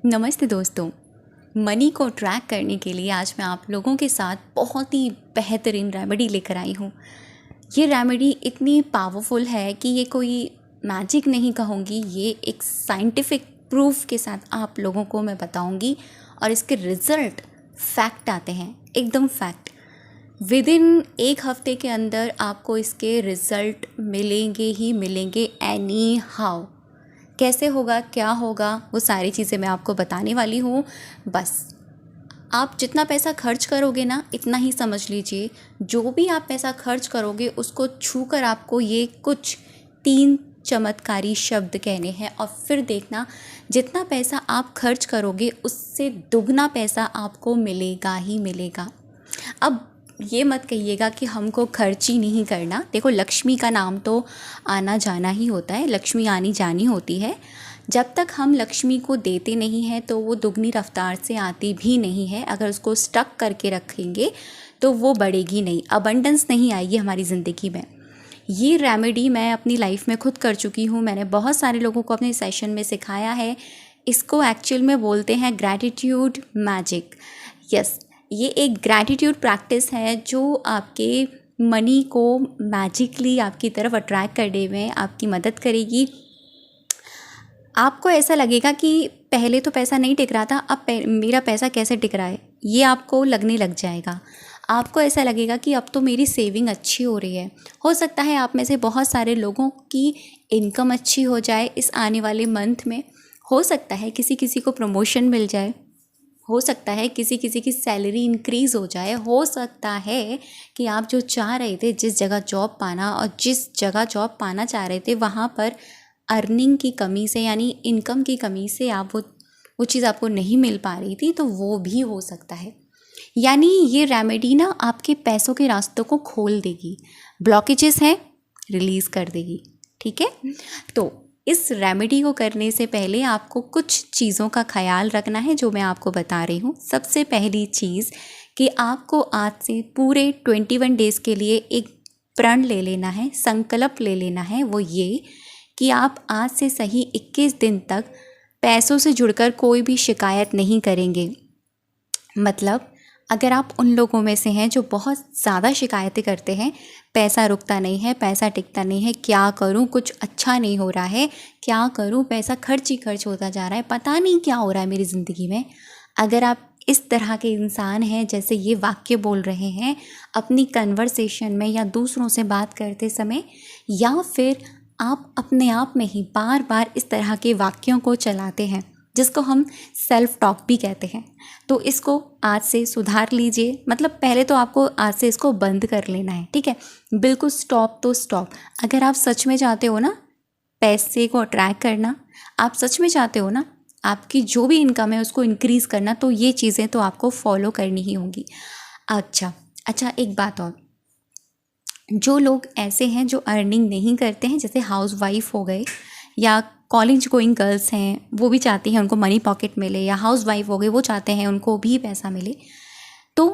नमस्ते दोस्तों। मनी को ट्रैक करने के लिए आज मैं आप लोगों के साथ बहुत ही बेहतरीन रेमेडी लेकर आई हूँ। ये रेमेडी इतनी पावरफुल है कि ये कोई मैजिक नहीं कहूँगी, ये एक साइंटिफिक प्रूफ के साथ आप लोगों को मैं बताऊँगी और इसके रिज़ल्ट फैक्ट आते हैं, एकदम फैक्ट। विदिन एक हफ्ते के अंदर आपको इसके रिज़ल्ट मिलेंगे ही मिलेंगे एनी हाउ। कैसे होगा, क्या होगा, वो सारी चीज़ें मैं आपको बताने वाली हूँ। बस आप जितना पैसा खर्च करोगे ना, इतना ही समझ लीजिए। जो भी आप पैसा खर्च करोगे उसको छूकर आपको ये कुछ 3 चमत्कारी शब्द कहने हैं और फिर देखना जितना पैसा आप खर्च करोगे उससे दुगना पैसा आपको मिलेगा ही मिलेगा। अब ये मत कहिएगा कि हमको खर्च ही नहीं करना। देखो, लक्ष्मी का नाम तो आना जाना ही होता है, लक्ष्मी आनी जानी होती है। जब तक हम लक्ष्मी को देते नहीं हैं तो वो दुगनी रफ्तार से आती भी नहीं है। अगर उसको स्टक करके रखेंगे तो वो बढ़ेगी नहीं, अबंडेंस नहीं आएगी हमारी ज़िंदगी में। ये रेमेडी मैं अपनी लाइफ में खुद कर चुकी हूँ। मैंने बहुत सारे लोगों को अपने सेशन में सिखाया है। इसको एक्चुअल में बोलते हैं ग्रैटिट्यूड मैजिक। यस, ये एक ग्रैटिट्यूड प्रैक्टिस है जो आपके मनी को मैजिकली आपकी तरफ अट्रैक्ट करने में आपकी मदद करेगी। आपको ऐसा लगेगा कि पहले तो पैसा नहीं टिक रहा था, अब मेरा पैसा कैसे टिक रहा है, ये आपको लगने लग जाएगा। आपको ऐसा लगेगा कि अब तो मेरी सेविंग अच्छी हो रही है। हो सकता है आप में से बहुत सारे लोगों की इनकम अच्छी हो जाए इस आने वाले मंथ में। हो सकता है किसी किसी को प्रमोशन मिल जाए, हो सकता है किसी किसी की सैलरी इंक्रीज़ हो जाए, हो सकता है कि आप जो चाह रहे थे जिस जगह जॉब पाना और जिस जगह जॉब पाना चाह रहे थे वहाँ पर अर्निंग की कमी से यानी इनकम की कमी से आप वो चीज़ आपको नहीं मिल पा रही थी, तो वो भी हो सकता है। यानी ये रेमेडी ना आपके पैसों के रास्तों को खोल देगी, ब्लॉकेजेस हैं रिलीज़ कर देगी। ठीक है, तो इस रेमेडी को करने से पहले आपको कुछ चीज़ों का ख्याल रखना है जो मैं आपको बता रही हूँ। सबसे पहली चीज़ कि आपको आज से पूरे 21 डेज़ के लिए एक प्रण ले लेना है, संकल्प ले लेना है। वो ये कि आप आज से सही 21 दिन तक पैसों से जुड़कर कोई भी शिकायत नहीं करेंगे। मतलब अगर आप उन लोगों में से हैं जो बहुत ज़्यादा शिकायतें करते हैं, पैसा रुकता नहीं है, पैसा टिकता नहीं है, क्या करूं, कुछ अच्छा नहीं हो रहा है, क्या करूं, पैसा खर्च ही खर्च होता जा रहा है, पता नहीं क्या हो रहा है मेरी ज़िंदगी में। अगर आप इस तरह के इंसान हैं, जैसे ये वाक्य बोल रहे हैं अपनी कन्वर्सेशन में या दूसरों से बात करते समय, या फिर आप अपने आप में ही बार बार इस तरह के वाक्यों को चलाते हैं जिसको हम सेल्फ टॉक भी कहते हैं, तो इसको आज से सुधार लीजिए। मतलब पहले तो आपको आज से इसको बंद कर लेना है। ठीक है, बिल्कुल स्टॉप तो स्टॉप। अगर आप सच में चाहते हो ना पैसे को अट्रैक्ट करना, आप सच में चाहते हो ना आपकी जो भी इनकम है उसको इंक्रीज़ करना, तो ये चीज़ें तो आपको फॉलो करनी ही होंगी। अच्छा, एक बात और, जो लोग ऐसे हैं जो अर्निंग नहीं करते हैं, जैसे हाउस वाइफ हो गए या कॉलेज गोइंग गर्ल्स हैं, वो भी चाहती हैं उनको मनी पॉकेट मिले, या हाउस वाइफ हो गए वो चाहते हैं उनको भी पैसा मिले। तो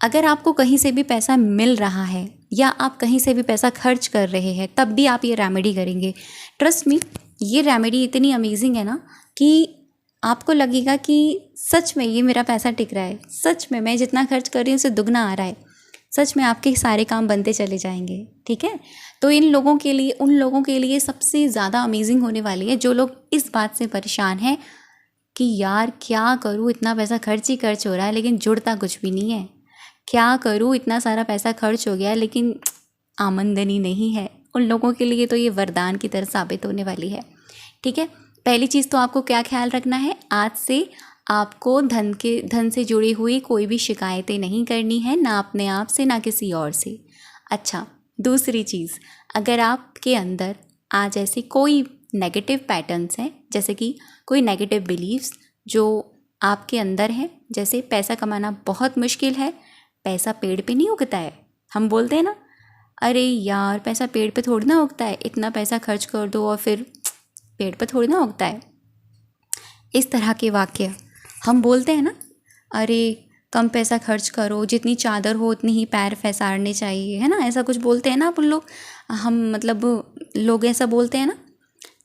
अगर आपको कहीं से भी पैसा मिल रहा है या आप कहीं से भी पैसा खर्च कर रहे हैं, तब भी आप ये रेमेडी करेंगे, ट्रस्ट मी, ये रेमेडी इतनी अमेजिंग है ना कि आपको लगेगा कि सच में ये मेरा पैसा टिक रहा है, सच में मैं जितना खर्च कर रही हूँ उससे दुगना आ रहा है, सच में आपके सारे काम बनते चले जाएंगे। ठीक है, तो इन लोगों के लिए, उन लोगों के लिए सबसे ज़्यादा अमेजिंग होने वाली है जो लोग इस बात से परेशान हैं कि यार क्या करूँ, इतना पैसा खर्च ही खर्च हो रहा है लेकिन जुड़ता कुछ भी नहीं है, क्या करूँ, इतना सारा पैसा खर्च हो गया लेकिन आमदनी नहीं है। उन लोगों के लिए तो ये वरदान की तरह साबित होने वाली है। ठीक है, पहली चीज़ तो आपको क्या ख्याल रखना है, आज से आपको धन से जुड़ी हुई कोई भी शिकायतें नहीं करनी है, ना अपने आप से ना किसी और से। अच्छा, दूसरी चीज़, अगर आपके अंदर आज ऐसे कोई नेगेटिव पैटर्न्स हैं, जैसे कि कोई नेगेटिव बिलीव्स जो आपके अंदर हैं, जैसे पैसा कमाना बहुत मुश्किल है, पैसा पेड़ पे नहीं उगता है, हम बोलते हैं ना, अरे यार पैसा पेड़ पे थोड़ी ना उगता है, इतना पैसा खर्च कर दो और फिर पेड़ पे थोड़ी ना उगता है, इस तरह के वाक्य हम बोलते हैं ना। अरे कम पैसा खर्च करो, जितनी चादर हो उतनी ही पैर फैसारने चाहिए, है ना, ऐसा कुछ बोलते हैं ना अपन लोग, हम मतलब लोग ऐसा बोलते हैं ना।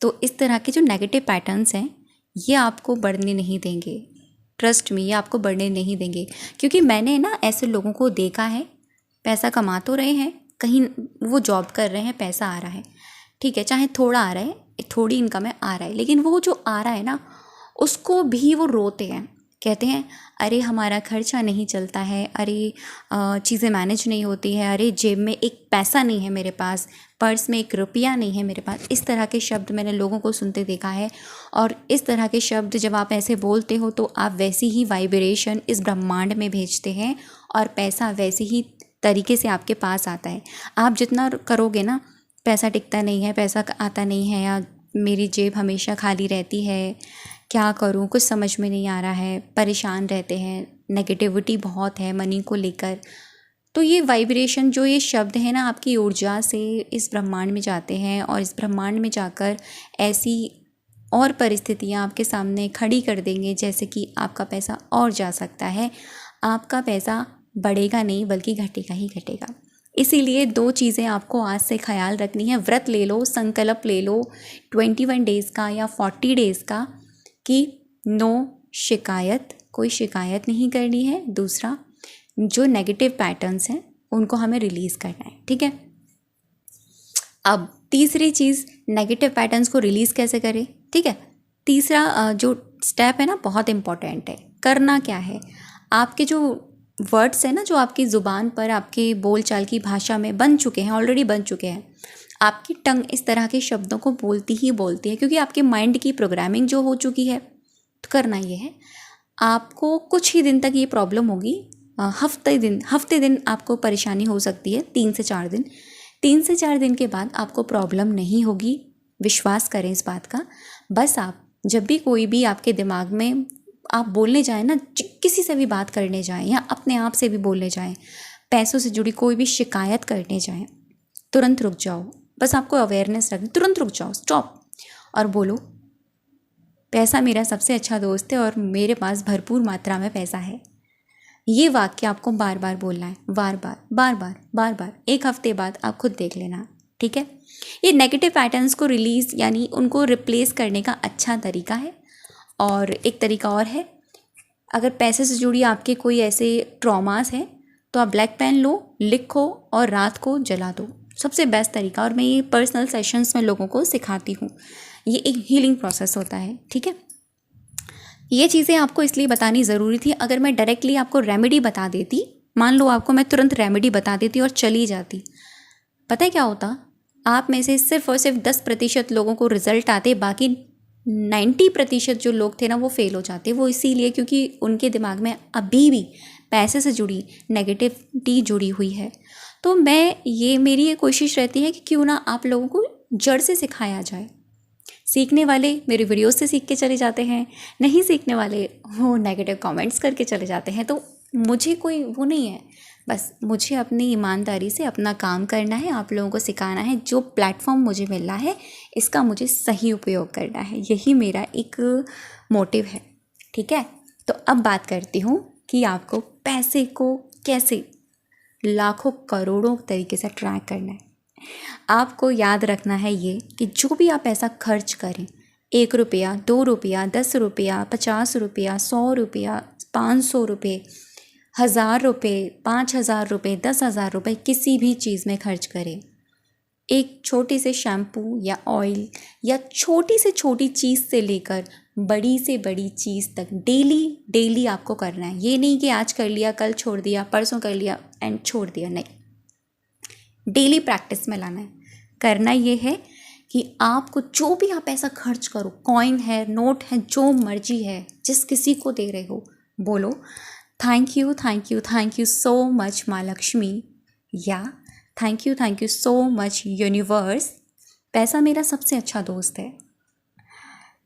तो इस तरह के जो नेगेटिव पैटर्न्स हैं ये आपको बढ़ने नहीं देंगे। ट्रस्ट मी, ये आपको बढ़ने नहीं देंगे, क्योंकि मैंने ना ऐसे लोगों को देखा है, पैसा कमा तो रहे हैं, कहीं वो जॉब कर रहे हैं, पैसा आ रहा है, ठीक है, चाहे थोड़ा आ रहा है, थोड़ी इनकम है, आ रहा है, लेकिन वो जो आ रहा है ना उसको भी वो रोते हैं, कहते हैं अरे हमारा खर्चा नहीं चलता है, अरे चीज़ें मैनेज नहीं होती है, अरे जेब में एक पैसा नहीं है मेरे पास, पर्स में एक रुपया नहीं है मेरे पास। इस तरह के शब्द मैंने लोगों को सुनते देखा है। और इस तरह के शब्द जब आप ऐसे बोलते हो तो आप वैसी ही वाइब्रेशन इस ब्रह्मांड में भेजते हैं और पैसा वैसे ही तरीके से आपके पास आता है। आप जितना करोगे ना, पैसा टिकता नहीं है, पैसा आता नहीं है, या मेरी जेब हमेशा खाली रहती है, क्या करूं, कुछ समझ में नहीं आ रहा है, परेशान रहते हैं, नेगेटिविटी बहुत है मनी को लेकर, तो ये वाइब्रेशन, जो ये शब्द है ना, आपकी ऊर्जा से इस ब्रह्मांड में जाते हैं और इस ब्रह्मांड में जाकर ऐसी और परिस्थितियाँ आपके सामने खड़ी कर देंगे जैसे कि आपका पैसा और जा सकता है। आपका पैसा बढ़ेगा नहीं बल्कि घटेगा ही घटेगा। इसीलिए 2 चीज़ें आपको आज से ख्याल रखनी है। व्रत ले लो, संकल्प ले लो 21 डेज़ का या 40 डेज़ का, कि नो शिकायत, कोई शिकायत नहीं करनी है। दूसरा, जो नेगेटिव पैटर्न्स हैं उनको हमें रिलीज़ करना है, ठीक है। अब तीसरी चीज़, नेगेटिव पैटर्न्स को रिलीज़ कैसे करें, ठीक है। तीसरा जो स्टेप है ना, बहुत इम्पॉर्टेंट है। करना क्या है, आपके जो वर्ड्स हैं ना, जो आपकी ज़ुबान पर, आपके बोलचाल की भाषा में बन चुके हैं, ऑलरेडी बन चुके हैं, आपकी टंग इस तरह के शब्दों को बोलती ही बोलती है, क्योंकि आपके माइंड की प्रोग्रामिंग जो हो चुकी है। तो करना ये है, आपको कुछ ही दिन तक ये प्रॉब्लम होगी, हफ्ते दिन आपको परेशानी हो सकती है, 3 से 4 दिन। 3 से 4 दिन के बाद आपको प्रॉब्लम नहीं होगी, विश्वास करें इस बात का। बस आप जब भी कोई भी आपके दिमाग में आप बोलने जाएँ ना, किसी से भी बात करने जाएँ या अपने आप से भी बोलने जाएँ, पैसों से जुड़ी कोई भी शिकायत करने जाएँ, तुरंत रुक जाओ। बस आपको अवेयरनेस रखनी, तुरंत रुक जाओ, स्टॉप, और बोलो पैसा मेरा सबसे अच्छा दोस्त है और मेरे पास भरपूर मात्रा में पैसा है। ये वाक्य आपको बार बार बोलना है, बार बार बार बार बार बार। 1 हफ्ते बाद आप खुद देख लेना, ठीक है। ये नेगेटिव पैटर्न्स को रिलीज़ यानी उनको रिप्लेस करने का अच्छा तरीका है। और एक तरीका और है, अगर पैसे से जुड़ी आपके कोई ऐसे ट्रॉमास हैं तो आप ब्लैक पेन लो, लिखो और रात को जला दो, सबसे बेस्ट तरीका। और मैं ये पर्सनल सेशंस में लोगों को सिखाती हूँ, ये एक हीलिंग प्रोसेस होता है, ठीक है। ये चीज़ें आपको इसलिए बतानी ज़रूरी थी। अगर मैं डायरेक्टली आपको रेमेडी बता देती, मान लो आपको मैं तुरंत रेमेडी बता देती और चली जाती, पता है क्या होता, आप में से सिर्फ और सिर्फ 10% लोगों को रिजल्ट आते, बाकी 90% जो लोग थे ना वो फेल हो जाते। वो इसीलिए क्योंकि उनके दिमाग में अभी भी पैसे से जुड़ी नेगेटिविटी जुड़ी हुई है। तो मेरी ये कोशिश रहती है कि क्यों ना आप लोगों को जड़ से सिखाया जाए। सीखने वाले मेरे वीडियोस से सीख के चले जाते हैं, नहीं सीखने वाले वो नेगेटिव कमेंट्स करके चले जाते हैं। तो मुझे कोई वो नहीं है, बस मुझे अपनी ईमानदारी से अपना काम करना है, आप लोगों को सिखाना है। जो प्लेटफॉर्म मुझे मिल रहा है इसका मुझे सही उपयोग करना है, यही मेरा एक मोटिव है, ठीक है। तो अब बात करती हूँ कि आपको पैसे को कैसे लाखों करोड़ों तरीके से ट्रैक करना है। आपको याद रखना है ये कि जो भी आप पैसा खर्च करें, 1 रुपया, 2 रुपया, 10 रुपया, 50 रुपया, 100 रुपया, 500 रुपये, 1000 रुपये, 5000 रुपये, 10,000 रुपये, किसी भी चीज़ में खर्च करें, एक छोटे से शैम्पू या ऑयल या छोटी से छोटी चीज़ से लेकर बड़ी से बड़ी चीज़ तक डेली आपको करना है। ये नहीं कि आज कर लिया, कल छोड़ दिया, परसों कर लिया एंड छोड़ दिया, नहीं, डेली प्रैक्टिस में लाना है। करना ये है कि आपको जो भी आप ऐसा खर्च करो, कॉइन है, नोट है, जो मर्जी है, जिस किसी को दे रहे हो, बोलो थैंक यू सो मच माँ लक्ष्मी, या thank you so much universe, पैसा मेरा सबसे अच्छा दोस्त है।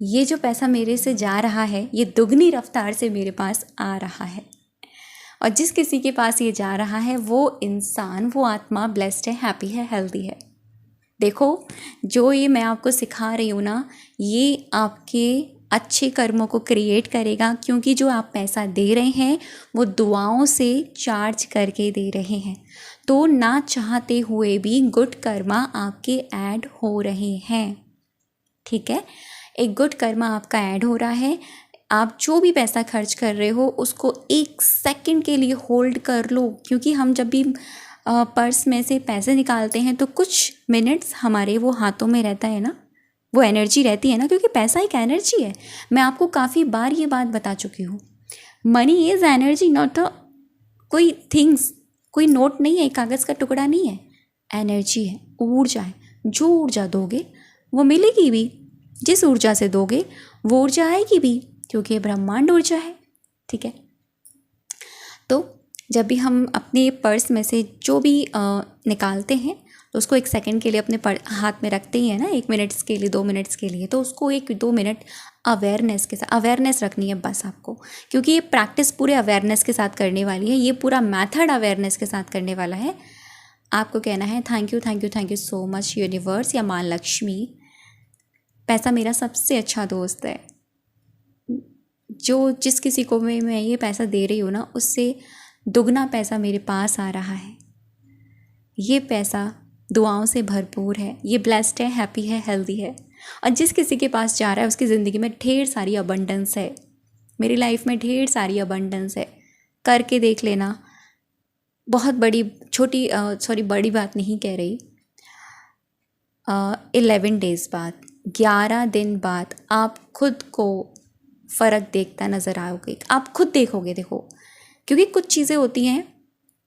ये जो पैसा मेरे से जा रहा है ये दुगनी रफ्तार से मेरे पास आ रहा है, और जिस किसी के पास ये जा रहा है वो इंसान, वो आत्मा ब्लेस्ड है, हैप्पी है, हेल्दी है। देखो, जो ये मैं आपको सिखा रही हूँ ना, ये आपके अच्छे कर्मों को क्रिएट करेगा, क्योंकि जो आप पैसा दे रहे हैं वो दुआओं से चार्ज करके दे रहे हैं। तो ना चाहते हुए भी गुड कर्मा आपके ऐड हो रहे हैं, ठीक है। एक गुड कर्मा आपका ऐड हो रहा है। आप जो भी पैसा खर्च कर रहे हो उसको 1 सेकंड के लिए होल्ड कर लो, क्योंकि हम जब भी पर्स में से पैसे निकालते हैं तो कुछ मिनट्स हमारे वो हाथों में रहता है ना, वो एनर्जी रहती है ना, क्योंकि पैसा एक एनर्जी है। मैं आपको काफ़ी बार ये बात बता चुकी हूँ। Money is energy, not a कोई थिंग्स, कोई नोट नहीं है, एक कागज़ का टुकड़ा नहीं है, एनर्जी है, ऊर्जा है। जो ऊर्जा दोगे वो मिलेगी भी, जिस ऊर्जा से दोगे वो ऊर्जा आएगी भी, क्योंकि ये ब्रह्मांड ऊर्जा है। ठीक है, तो जब भी हम अपने पर्स में से जो भी निकालते हैं तो उसको 1 सेकंड के लिए अपने हाथ में रखते ही है ना, 1 मिनट्स के लिए, 2 मिनट्स के लिए, तो उसको 1-2 मिनट अवेयरनेस के साथ, अवेयरनेस रखनी है बस आपको, क्योंकि ये प्रैक्टिस पूरे अवेयरनेस के साथ करने वाली है, ये पूरा मेथड अवेयरनेस के साथ करने वाला है। आपको कहना है thank you thank you thank you so much universe या माँ लक्ष्मी, पैसा मेरा सबसे अच्छा दोस्त है। जो जिस किसी को मैं ये पैसा दे रही हूँ ना, उससे दुगना पैसा मेरे पास आ रहा है। ये पैसा दुआओं से भरपूर है, ये ब्लेस्ड है, हैप्पी है, हेल्दी है, और जिस किसी के पास जा रहा है उसकी ज़िंदगी में ढेर सारी अबंडेंस है। मेरी लाइफ में ढेर सारी अबंडेंस है, करके देख लेना। बहुत बड़ी छोटी सॉरी बड़ी बात नहीं कह रही। 11 डेज़ बाद, 11 दिन बाद आप खुद को फ़र्क देखता नज़र आओगे, आप खुद देखोगे। देखो, क्योंकि कुछ चीज़ें होती हैं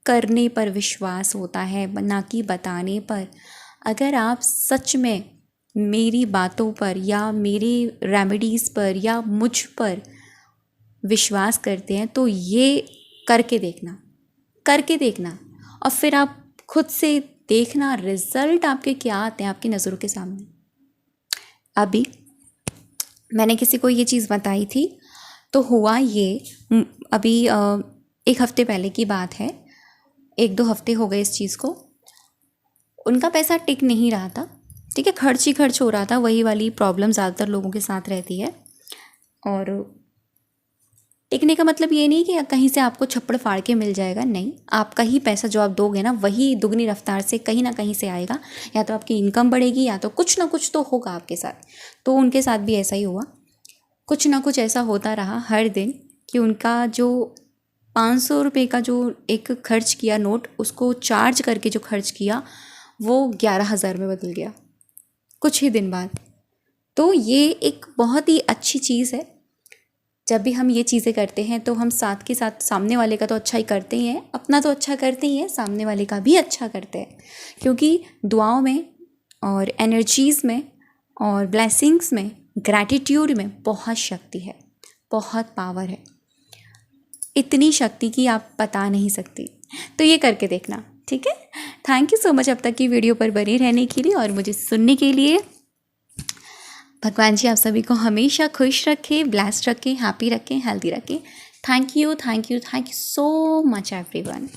करने पर विश्वास होता है, ना कि बताने पर। अगर आप सच में मेरी बातों पर या मेरी रेमेडीज़ पर या मुझ पर विश्वास करते हैं तो ये करके देखना, और फिर आप खुद से देखना रिज़ल्ट आपके क्या आते हैं आपकी नज़रों के सामने। अभी मैंने किसी को ये चीज़ बताई थी तो हुआ ये, अभी 1 हफ्ते पहले की बात है, 1-2 हफ्ते हो गए इस चीज़ को। उनका पैसा टिक नहीं रहा था, ठीक है, खर्च ही खर्च हो रहा था। वही वाली प्रॉब्लम ज़्यादातर लोगों के साथ रहती है। और टिकने का मतलब ये नहीं कि कहीं से आपको छप्पड़ फाड़ के मिल जाएगा, नहीं, आपका ही पैसा जो आप दोगे ना वही दुगनी रफ्तार से कहीं ना कहीं से आएगा। या तो आपकी इनकम बढ़ेगी या तो कुछ ना कुछ तो होगा आपके साथ। तो उनके साथ भी ऐसा ही हुआ, कुछ ना कुछ ऐसा होता रहा हर दिन कि उनका जो 500 रुपये का जो एक खर्च किया नोट, उसको चार्ज करके जो खर्च किया वो 11,000 में बदल गया कुछ ही दिन बाद। तो ये एक बहुत ही अच्छी चीज़ है। जब भी हम ये चीज़ें करते हैं तो हम साथ के साथ सामने वाले का तो अच्छा ही करते ही हैं, अपना तो अच्छा करते ही हैं, सामने वाले का भी अच्छा करते हैं। क्योंकि दुआओं में और एनर्जीज़ में और ब्लेसिंग्स में, ग्रैटिट्यूड में बहुत शक्ति है, बहुत पावर है, इतनी शक्ति कि आप बता नहीं सकती। तो ये करके देखना, ठीक है। थैंक यू सो मच अब तक की वीडियो पर बने रहने के लिए और मुझे सुनने के लिए। भगवान जी आप सभी को हमेशा खुश रखें, ब्लेस्ड रखें, हैप्पी रखें, हेल्दी रखें। Thank you so much everyone.